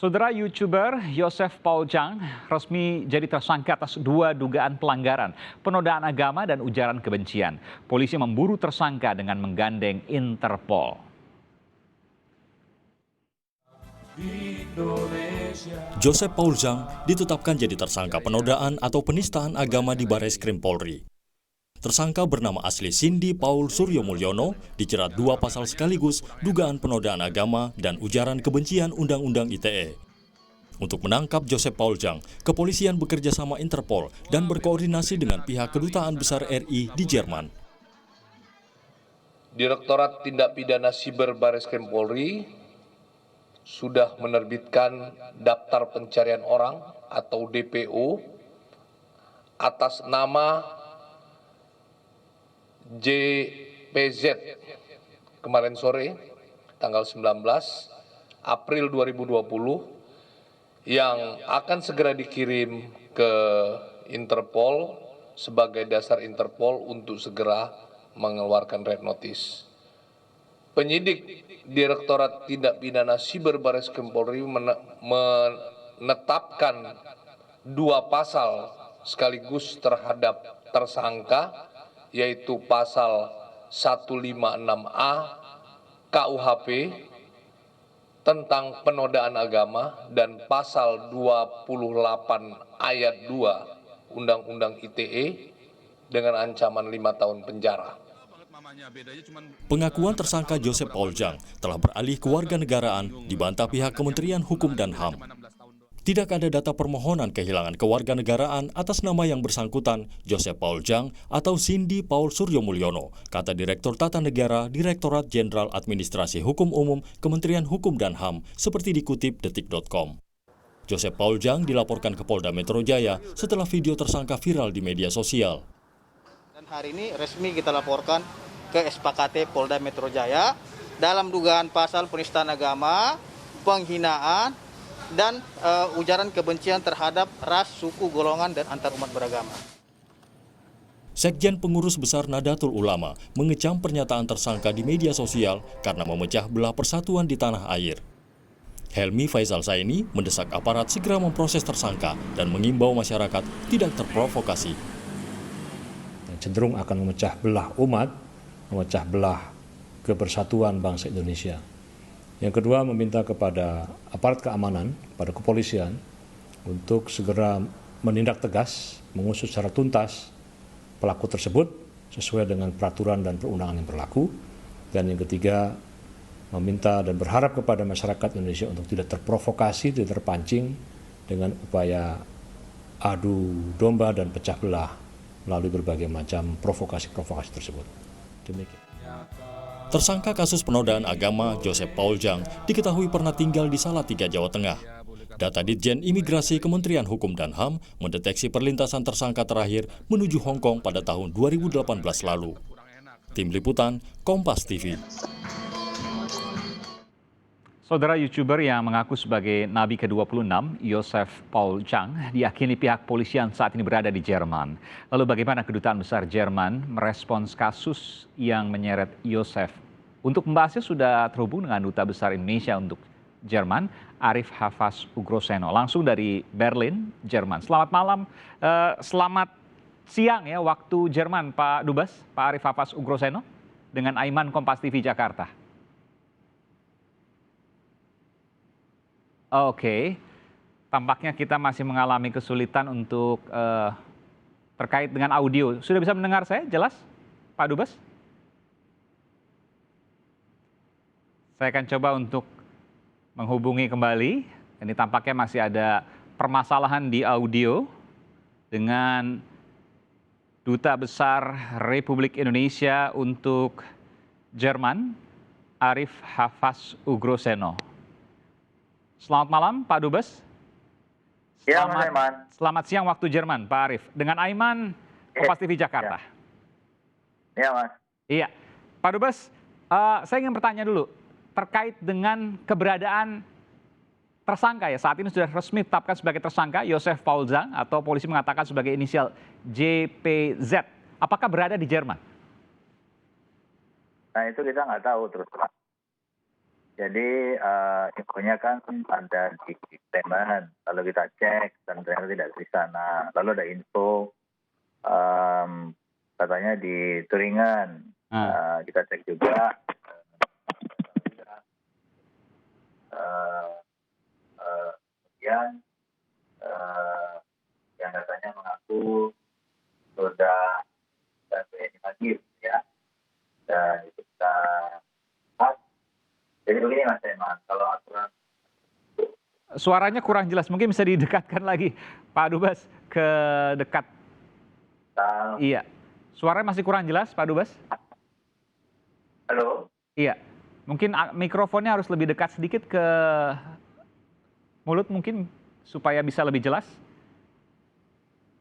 Saudara YouTuber Yosef Paul Jang resmi jadi tersangka atas 2 dugaan pelanggaran, penodaan agama dan ujaran kebencian. Polisi memburu tersangka dengan menggandeng Interpol. Joseph Paul Jang ditetapkan jadi tersangka penodaan atau penistaan agama di Bareskrim Polri. Tersangka bernama asli Cindy Paul Suryo Mulyono dijerat 2 pasal sekaligus dugaan penodaan agama dan ujaran kebencian Undang-Undang ITE. Untuk menangkap Joseph Paul Jang, kepolisian bekerja sama Interpol dan berkoordinasi dengan pihak Kedutaan Besar RI di Jerman. Direktorat Tindak Pidana Siber Bareskrim Polri sudah menerbitkan daftar pencarian orang atau DPO atas nama JPZ kemarin sore tanggal 19 April 2020 yang akan segera dikirim ke Interpol sebagai dasar Interpol untuk segera mengeluarkan red notice. Penyidik Direktorat Tindak Pidana Siber Bareskrim Polri menetapkan 2 pasal sekaligus terhadap tersangka, yaitu pasal 156A KUHP tentang penodaan agama dan pasal 28 ayat 2 Undang-Undang ITE dengan ancaman 5 tahun penjara. Pengakuan tersangka Joseph Paul Jang telah beralih ke warganegaraan dibantah pihak Kementerian Hukum dan HAM. Tidak ada data permohonan kehilangan kewarganegaraan atas nama yang bersangkutan, Joseph Paul Jang atau Cindy Paul Suryo Mulyono, kata Direktur Tata Negara Direktorat Jenderal Administrasi Hukum Umum Kementerian Hukum dan HAM, seperti dikutip detik.com. Joseph Paul Jang dilaporkan ke Polda Metro Jaya setelah video tersangka viral di media sosial. Dan hari ini resmi kita laporkan ke SPKT Polda Metro Jaya dalam dugaan pasal penistaan agama, penghinaan, dan ujaran kebencian terhadap ras, suku, golongan, dan antarumat beragama. Sekjen Pengurus Besar Nahdlatul Ulama mengecam pernyataan tersangka di media sosial karena memecah belah persatuan di tanah air. Helmi Faisal Saini mendesak aparat segera memproses tersangka dan mengimbau masyarakat tidak terprovokasi. Cenderung akan memecah belah umat, memecah belah kebersatuan bangsa Indonesia. Yang kedua, meminta kepada aparat keamanan, pada kepolisian, untuk segera menindak tegas, mengusut secara tuntas pelaku tersebut sesuai dengan peraturan dan perundangan yang berlaku. Dan yang ketiga, meminta dan berharap kepada masyarakat Indonesia untuk tidak terprovokasi, tidak terpancing dengan upaya adu domba dan pecah belah melalui berbagai macam provokasi-provokasi tersebut. Demikian. Tersangka kasus penodaan agama Joseph Paul Jang diketahui pernah tinggal di Salatiga, Jawa Tengah. Data Ditjen Imigrasi Kementerian Hukum dan HAM mendeteksi perlintasan tersangka terakhir menuju Hong Kong pada tahun 2018 lalu. Tim Liputan, Kompas TV. Saudara YouTuber yang mengaku sebagai nabi ke-26, Yosef Paul Jang, diyakini pihak polisian saat ini berada di Jerman. Lalu bagaimana Kedutaan Besar Jerman merespons kasus yang menyeret Yosef? Untuk membahasnya sudah terhubung dengan Duta Besar Indonesia untuk Jerman, Arif Hafaz Ugroseno, langsung dari Berlin, Jerman. Selamat malam, selamat siang ya waktu Jerman, Pak Dubes, Pak Arif Hafaz Ugroseno, dengan Aiman Kompas TV Jakarta. Oke, tampaknya kita masih mengalami kesulitan untuk terkait dengan audio. Sudah bisa mendengar saya jelas, Pak Dubes? Saya akan coba untuk menghubungi kembali. Ini tampaknya masih ada permasalahan di audio dengan Duta Besar Republik Indonesia untuk Jerman, Arif Hafaz Ugroseno. Selamat malam, Pak Dubes. Selamat siang waktu Jerman, Pak Arif. Dengan Aiman, Kompas TV Jakarta. Ya, Mas. Iya, Pak Dubes, saya ingin bertanya dulu terkait dengan keberadaan tersangka ya. Saat ini sudah resmi ditetapkan sebagai tersangka Yosef Paul Jang atau polisi mengatakan sebagai inisial JPZ. Apakah berada di Jerman? Nah itu kita nggak tahu terus terang. Jadi infonya kan ada di Sleman, lalu kita cek dan ternyata tidak di sana. Lalu ada info katanya di Turingan. Kita cek juga. Kemudian yang katanya mengaku sudah ini lagi ya. Dan itu kita jadi begini Mas Eman, kalau aturan Suaranya kurang jelas, mungkin bisa didekatkan lagi Pak Dubes ke dekat. Iya, suaranya masih kurang jelas Pak Dubes. halo, Iya, mungkin mikrofonnya harus lebih dekat sedikit ke mulut mungkin supaya bisa lebih jelas.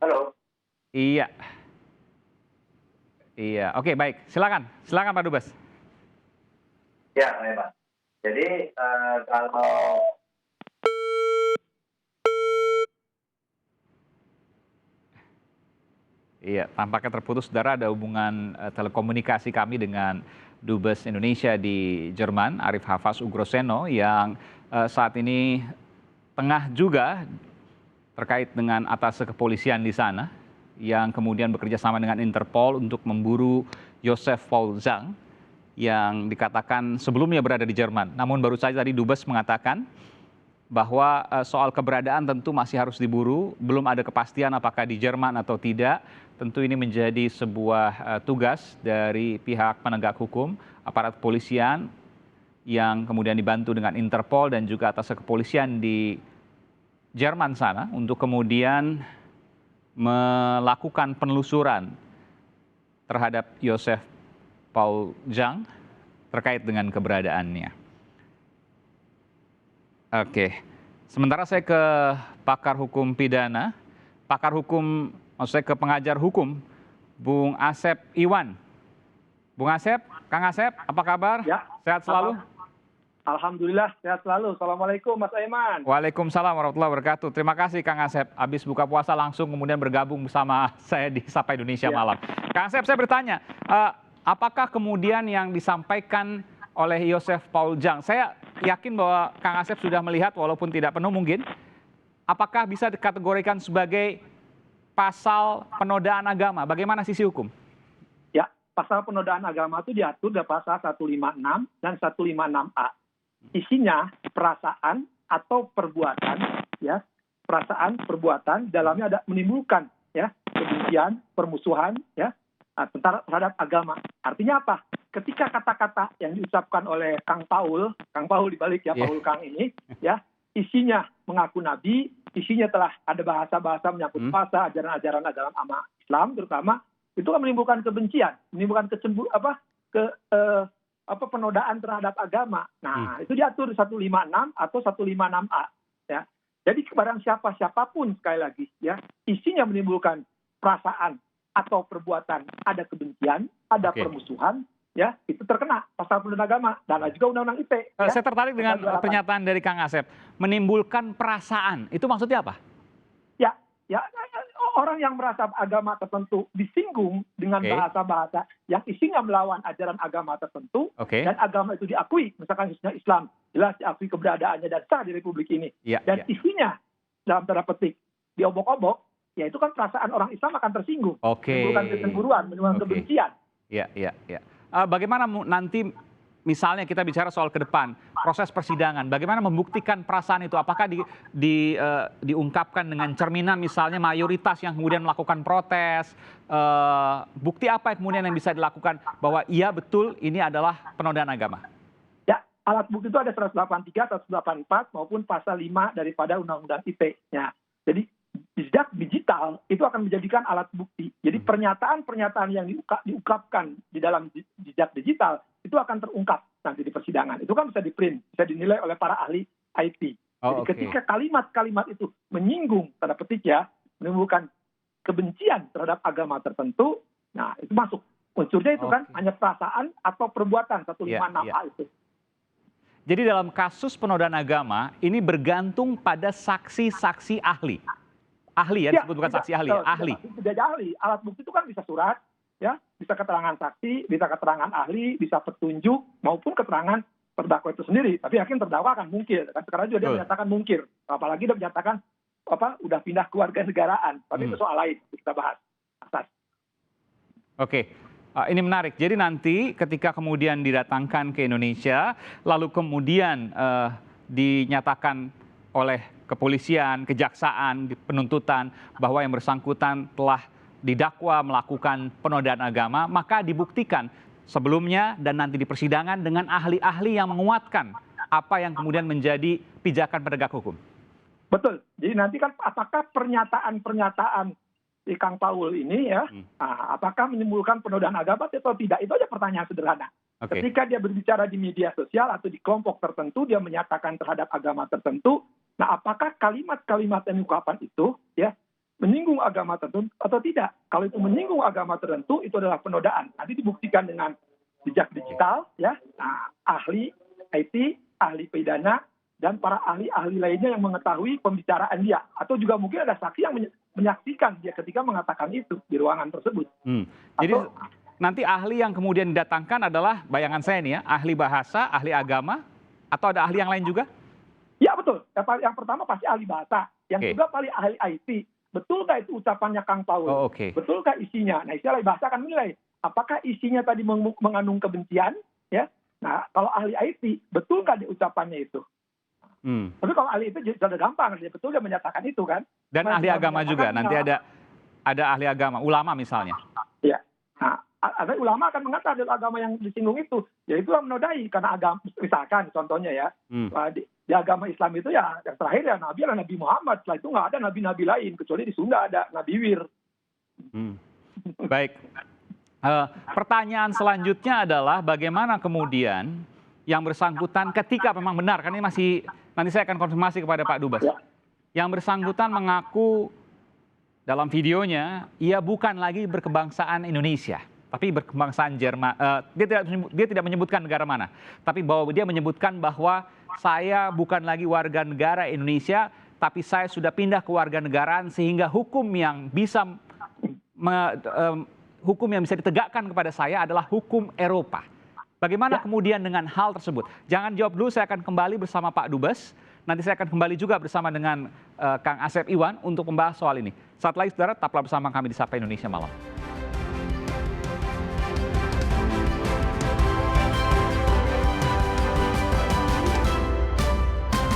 halo. Iya, iya, oke baik, silakan Pak Dubes. Ya, memang. Jadi kalau Iya, tampaknya terputus saudara, ada hubungan telekomunikasi kami dengan Dubes Indonesia di Jerman, Arif Hafaz Ugroseno, yang saat ini tengah juga terkait dengan atas kepolisian di sana, yang kemudian bekerja sama dengan Interpol untuk memburu Joseph Paul Zhang, yang dikatakan sebelumnya berada di Jerman. Namun baru saja tadi Dubes mengatakan bahwa soal keberadaan tentu masih harus diburu, belum ada kepastian apakah di Jerman atau tidak. Tentu ini menjadi sebuah tugas dari pihak penegak hukum, aparat kepolisian yang kemudian dibantu dengan Interpol dan juga atas kepolisian di Jerman sana untuk kemudian melakukan penelusuran terhadap Joseph Paul Zhang terkait dengan keberadaannya. Oke, sementara saya ke pakar hukum pidana, maksud saya ke pengajar hukum, Bung Asep Iwan. Bung Asep, Kang Asep, apa kabar? Ya. Sehat selalu? Alhamdulillah, sehat selalu. Assalamualaikum Mas Aiman. Waalaikumsalam warahmatullahi wabarakatuh. Terima kasih Kang Asep. Habis buka puasa langsung kemudian bergabung bersama saya di Sapa Indonesia Malam. Kang Asep, saya bertanya, apakah kemudian yang disampaikan oleh Joseph Paul Zhang, saya yakin bahwa Kang Asep sudah melihat walaupun tidak penuh mungkin, apakah bisa dikategorikan sebagai pasal penodaan agama? Bagaimana sisi hukum? Ya, pasal penodaan agama itu diatur dalam pasal 156 dan 156A. Isinya perasaan atau perbuatan, ya, perasaan, perbuatan, dalamnya ada menimbulkan, ya, kebencian, permusuhan, ya, terhadap agama. Artinya apa? Ketika kata-kata yang diucapkan oleh Kang Paul dibalik ya, Paul Kang ini, ya, isinya mengaku nabi, isinya telah ada bahasa-bahasa menyangkut puasa, ajaran-ajaran agama Islam terutama, itu kan menimbulkan kebencian, menimbulkan penodaan terhadap agama. Nah, itu diatur 156 atau 156A, ya. Jadi barang siapapun sekali lagi, ya, isinya menimbulkan perasaan atau perbuatan ada kebencian, ada permusuhan, ya, itu terkena pasal penodaan agama dan juga undang-undang ITE. Ya. Saya tertarik dengan pernyataan dari Kang Asep, menimbulkan perasaan. Itu maksudnya apa? Ya, orang yang merasa agama tertentu disinggung dengan bahasa-bahasa yang isinya melawan ajaran agama tertentu, dan agama itu diakui, misalkan khususnya Islam, jelas diakui keberadaannya dan sah di Republik ini, dan isinya dalam tanda petik diobok-obok, ya itu kan perasaan orang Islam akan tersinggung, menimbulkan kecemburuan, menimbulkan kebencian. Iya. Bagaimana nanti misalnya kita bicara soal ke depan, proses persidangan, bagaimana membuktikan perasaan itu? Apakah diungkapkan dengan cerminan misalnya mayoritas yang kemudian melakukan protes? Bukti apa kemudian yang bisa dilakukan bahwa iya betul ini adalah penodaan agama? Ya, alat bukti itu ada 183, 184 maupun pasal 5 daripada Undang-Undang ITE. Ya. Jadi jejak digital itu akan menjadikan alat bukti. Jadi pernyataan-pernyataan yang diungkapkan di dalam jejak digital itu akan terungkap nanti di persidangan. Itu kan bisa di-print, bisa dinilai oleh para ahli IT. Jadi ketika kalimat-kalimat itu menyinggung, tanda petik ya, menimbulkan kebencian terhadap agama tertentu, nah itu masuk. Unsurnya itu kan hanya perasaan atau perbuatan 156A itu. Jadi dalam kasus penodaan agama, ini bergantung pada saksi-saksi ahli. Ahli ya, disebut bukan saksi ahli, ahli. Tidak ahli, alat bukti itu kan bisa surat, ya, bisa keterangan saksi, bisa keterangan ahli, bisa petunjuk maupun keterangan terdakwa itu sendiri, tapi hakim terdakwa akan mungkir. Kan sekarang juga dia Betul. menyatakan mungkir, apalagi dia menyatakan udah pindah ke warga negaraan. Tapi itu soal lain kita bahas. Atas. Oke, ini menarik. Jadi nanti ketika kemudian didatangkan ke Indonesia, lalu kemudian dinyatakan oleh kepolisian, kejaksaan, penuntutan bahwa yang bersangkutan telah didakwa melakukan penodaan agama, maka dibuktikan sebelumnya dan nanti di persidangan dengan ahli-ahli yang menguatkan apa yang kemudian menjadi pijakan penegak hukum. Betul. Jadi nanti kan apakah pernyataan-pernyataan di Kang Paul ini ya, apakah menimbulkan penodaan agama atau tidak? Itu aja pertanyaan sederhana. Oke. Ketika dia berbicara di media sosial atau di kelompok tertentu, dia menyatakan terhadap agama tertentu. Nah, apakah kalimat-kalimat dan ungkapan itu ya menyinggung agama tertentu atau tidak? Kalau itu menyinggung agama tertentu, itu adalah penodaan. Nanti dibuktikan dengan jejak digital, ya, ahli IT, ahli pidana, dan para ahli-ahli lainnya yang mengetahui pembicaraan dia. Atau juga mungkin ada saksi yang menyaksikan dia ketika mengatakan itu di ruangan tersebut. Jadi nanti ahli yang kemudian didatangkan adalah, bayangan saya nih ya, ahli bahasa, ahli agama, atau ada ahli yang lain juga? Ya betul. Yang pertama pasti ahli bahasa. Yang kedua paling ahli IT. Betul nggak itu ucapannya Kang Paul? Oh, oke. Betul nggak isinya? Nah, istilah bahasa akan menilai apakah isinya tadi mengandung kebencian, ya. Nah, kalau ahli IT, betul nggak di ucapannya itu? Tapi kalau ahli itu sudah gampang, dia betul dia menyatakan itu kan. Dan ahli agama juga, nanti ada ahli agama, ulama misalnya. Ya. Nah, ada ulama akan mengatakan agama yang disinggung itu, ya itulah menodai karena agama, misalkan contohnya ya, di agama Islam itu ya yang terakhir ya Nabi adalah Nabi Muhammad, setelah itu nggak ada nabi-nabi lain kecuali di Sunda ada Nabi Wir. Baik. Pertanyaan selanjutnya adalah bagaimana kemudian yang bersangkutan ketika memang benar, kan ini masih nanti saya akan konfirmasi kepada Pak Dubes. Ya. Yang bersangkutan mengaku dalam videonya ia bukan lagi berkebangsaan Indonesia, tapi berkebangsaan Jerman. Dia tidak menyebutkan negara mana, tapi bahwa dia menyebutkan bahwa saya bukan lagi warga negara Indonesia, tapi saya sudah pindah ke warga negaraan sehingga hukum yang bisa ditegakkan kepada saya adalah hukum Eropa. Bagaimana kemudian dengan hal tersebut? Jangan jawab dulu, saya akan kembali bersama Pak Dubes. Nanti saya akan kembali juga bersama dengan Kang Asep Iwan untuk membahas soal ini. Saat lagi saudara, tetaplah bersama kami di Sapa Indonesia Malam.